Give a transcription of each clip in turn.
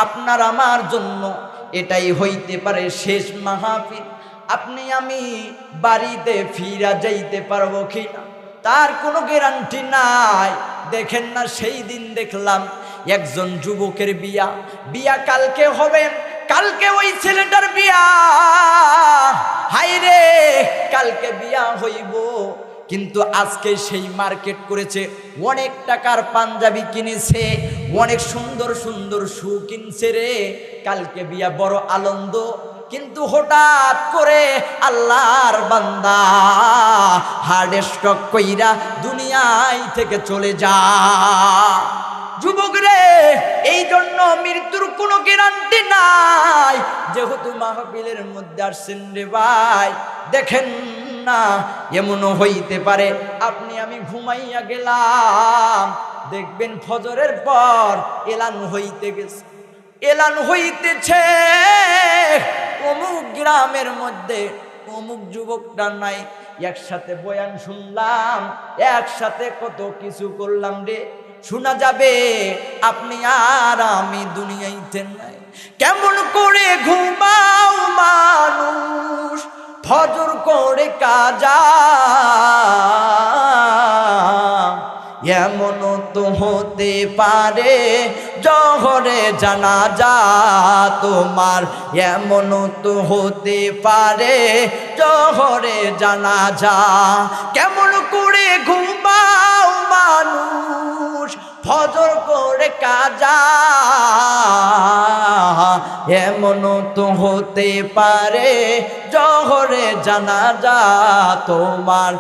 আপনার আমার জন্য এটাই হইতে পারে শেষ মাহফিল। আপনি আমি বাড়িতে ফিরা যাইতে পারবো কিনা তার কোনো গ্যারান্টি নাই। দেখেন না, সেই দিন দেখলাম একজন যুবকের বিয়া কালকে হবে, কালকে ওই ছেলেটার বিয়া। হায় রে, কালকে বিয়া হইব, কিন্তু আজকে সেই মার্কেট করেছে, অনেক টাকার পাঞ্জাবি কিনেছে, অনেক সুন্দর সুন্দর শু কিনছে রে। কালকে বিয়া, বড় আনন্দ। কিন্তু হঠাৎ করে আল্লাহর বান্দা হার্ট স্ট্রোক কইরা দুনিয়ায় থেকে চলে যা। যুবক রে, এই জন্য মৃত্যুর কোনো গ্যারান্টি নাই। যেহেতু মাহফিলের মধ্যে আসছেন রে ভাই, দেখেন না, এমনও হইতে পারে আপনি আমি ঘুমাইয়া গেলাম, দেখবেন ফজরের পর এলান হইতে গেছে, এলান হইতেছে অমুক গ্রামের মধ্যে অমুক যুবকটা নাই, একসাথে বয়ান শুনলাম, একসাথে কত কিছু করলাম রে। শোনা যাবে আপনি আর আমি দুনিয়াইতে নাই। কেমন করে ঘুমাও মানুষ, ফজর করে কাজা, এমন তো হতে পারে জহরে জানাজা তোমার, এমন তো হতে পারে জহরে জানাজা। কেমন করে ঘুমাও মানুষ, ফজর করে কাজা, এমন তো হতে পারে জহরে জানাজা তোমার,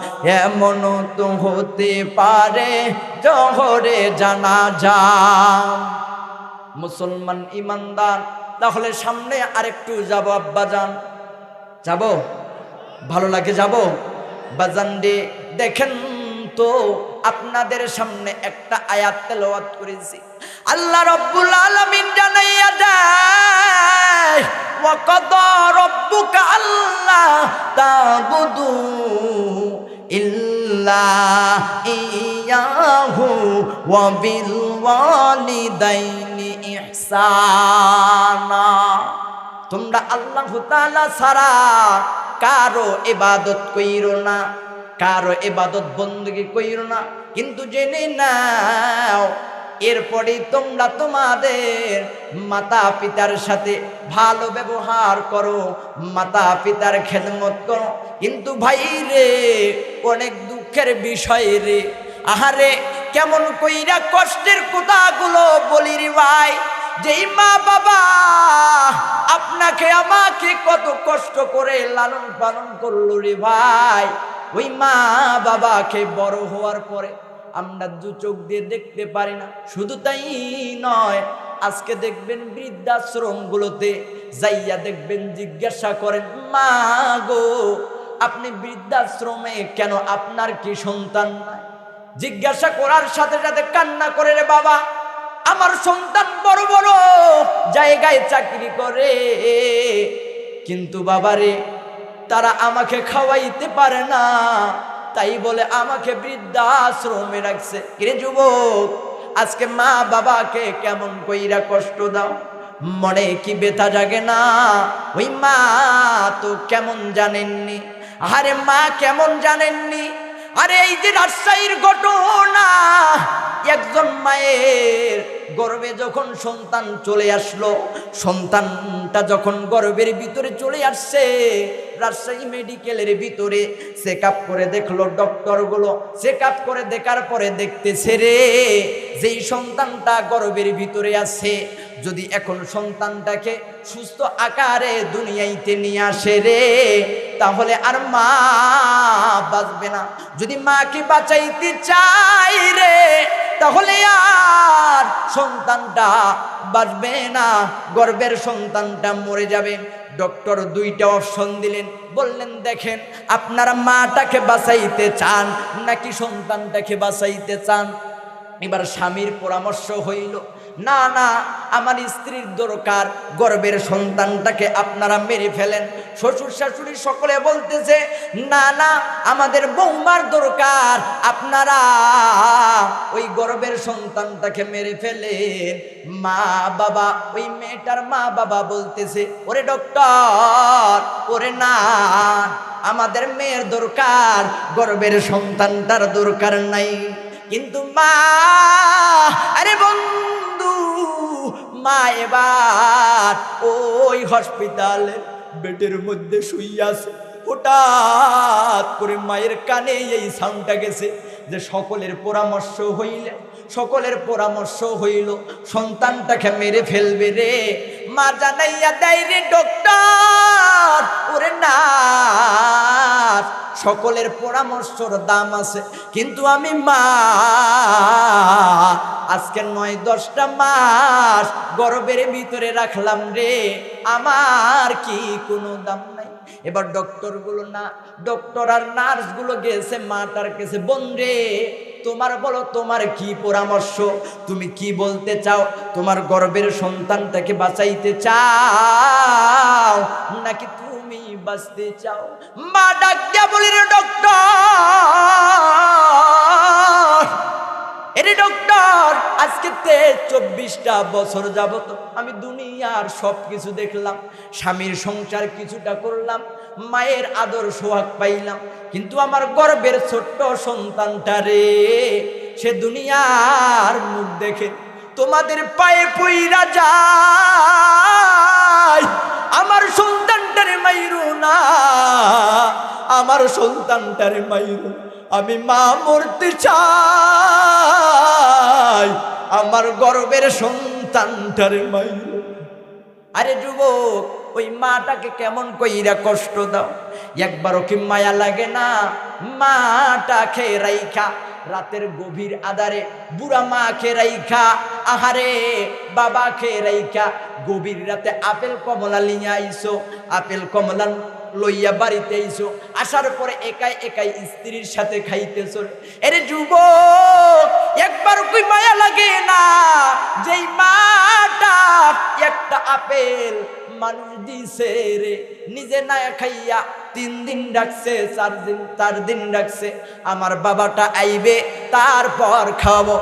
এমন তো হতে পারে জহরে জানাজা। মুসলমান ইমানদার, তাহলে সামনে আরেকটু যাব আব্বাজান, যাব? ভালো লাগে যাব বাজান রে। দেখেন তো, আপনাদের সামনে একটা আয়াত তেলাওয়াত করেছি। আল্লাহ রাব্বুল আলামিন জানাইয়া দেয়, ওয়া কাদা রাব্বুকা আল্লা তা'বুদু ইল্লা ইয়াহু ওয়া বিল ওয়ালিদাইনি ইহসানা। তোমরা আল্লাহ তাআলা ছাড়া কারো ইবাদত কইরো না, কারো ইবাদত বندگی কইরো না, কিন্তু জেনে নাও এরপরে তোমরা তোমাদের মাতা পিতার সাথে ভালো ব্যবহার করো, মাতা পিতার খেদমত করো। কিন্তু ভাই রে, অনেক দুঃখের বিষয় রে, আহারে কেমন কইরা কষ্টের কথাগুলো বলি রে ভাই। যেই মা বাবা আপনাকে আমাকে কত কষ্ট করে লালন পালন করলো রে ভাই, ওই মা বাবাকে বড় হওয়ার পরে আমরা দু চোখ দিয়ে দেখতে পারি না। শুধু তাই নয়, আজকে দেখবেন বৃদ্ধাশ্রমগুলোতে যাইয়া দেখবেন, জিজ্ঞাসা করেন, মা গো আপনি বৃদ্ধাশ্রমে কেন, আপনার কি সন্তান নাই? জিজ্ঞাসা করার সাথে সাথে কান্না করে, রে বাবা আমার সন্তান বড় বড় জায়গায় চাকরি করে, কিন্তু বাবারে তারা আমাকে খাওয়াইতে পারে না, তাই বলে আমাকে বৃদ্ধাশ্রমে রাখছে। কিরে যুবক, আজকে মা বাবাকে কেমন কইরা কষ্ট দাও, মনে কি ব্যথা জাগে না? ওই মা তো কেমন জানেননি, আরে মা কেমন জানেননি? আরে এই যে রাজশাহীর ঘটনা, একজন মায়ের গর্ভে যখন সন্তান চলে আসলো, সন্তানটা যখন গর্ভের ভিতরে চলে আসছে, রাজশাহী মেডিকেলের ভিতরে চেক আপ করে দেখলো ডক্টরগুলো, চেক আপ করে দেখার পরে দেখতেছে রে, যেই সন্তানটা গর্ভের ভিতরে আছে, যদি এখন সন্তানটাকে সুস্থ আকারে দুনিয়াইতে নিয়ে আসে রে, তাহলে আর মা বাঁচবে না। যদি মাকে বাঁচাইতে চাই রে, তাহলে আর সন্তানটা বাঁচবে না, গর্ভের সন্তানটা মরে যাবে। ডক্টর দুইটা অপশন দিলেন, বললেন দেখেন আপনারা মাটাকে বাঁচাইতে চান নাকি সন্তানটাকে বাঁচাইতে চান? এবার স্বামীর পরামর্শ হইল, না না, আমার স্ত্রীর দরকার, গর্ভের সন্তানটাকে আপনারা মেরে ফেলেন। শ্বশুর শাশুড়ি সকলে বলতেছে না না, আমাদের বৌমার দরকার, আপনারা ওই গর্ভের সন্তানটাকে মেরে ফেলেন। মা বাবা, ওই মেয়েটার মা বাবা বলতেছে ওরে ডক্টর, ওরে না, আমাদের মেয়ের দরকার, গর্ভের সন্তানটার দরকার নাই। কিন্তু মা, আরে বন্ধু, মা এবার ওই হসপিটালের বেডের মধ্যে শুয়ে আছে। হঠাৎ করে মায়ের কানে এই সাউন্ডটা গেছে যে সকলের পরামর্শ হইল সন্তানটাকে মেরে ফেলবে রে। মা জানাইয়া দেয় রে ডক্টর, ওরে না, সকলের পরামর্শর দাম আছে, কিন্তু আমি মা আজকে 9-10টা মাস গর্ভের ভিতরে রাখলাম রে, আমার কি কোনো দাম নাই। এবার ডক্টর আর নার্সগুলো গেছে মাটার কাছে, বোন রে তোমার বলো, তোমার কি পরামর্শ, তুমি কি বলতে চাও, তোমার গর্ভের সন্তানটাকে বাঁচাইতে চাও নাকি তুমি বাঁচতে চাও? মা ডাক দিয়া বলি রে ডক্টর, এরে ডক্টর, আজকে 24টা বছর যাবত আমি দুনিয়ার সব কিছু দেখলাম, স্বামীর সংসার কিছুটা করলাম, মায়ের আদর সোহাগ পাইলাম, কিন্তু আমার গর্ভের ছোট্ট সন্তানটা রে, সে দুনিয়ার মুখ দেখে তোমাদের পায়ে পইরা যায়। আমার সন্তানটারে মাইরো না, আমার সন্তানটারে মাইরো, আমি মা মরতে চাই, আমার গর্ভের সন্তানটারে মাইরো। আরে যুবক, ওই মাটাকে কেমন কইরা কষ্ট দাও, একবারও কি মায়া লাগে না? মাটা খেয়ে রাইখা রাতের গভীর আধারে, বুড়া মা খেয়ে রাইখা, আহারে বাবা খেয়ে রাইখা গভীর রাতে আপেল কমলা লিয়া আইসো, আপেল কমলা লইয়া বাড়িতে আইসো, আসার পরে একাই একাই স্ত্রীর সাথে খাইতেছো। এরে যুবক, একবার কই মায়া লাগে না? যেই মাটা একটা আপেল মানুষ দিছে রে, নিজে না খাইয়া 3 দিন ডাকছে, 4 দিন ডাকছে, আমার বাবাটা আইবে তারপর খাওয়াবো।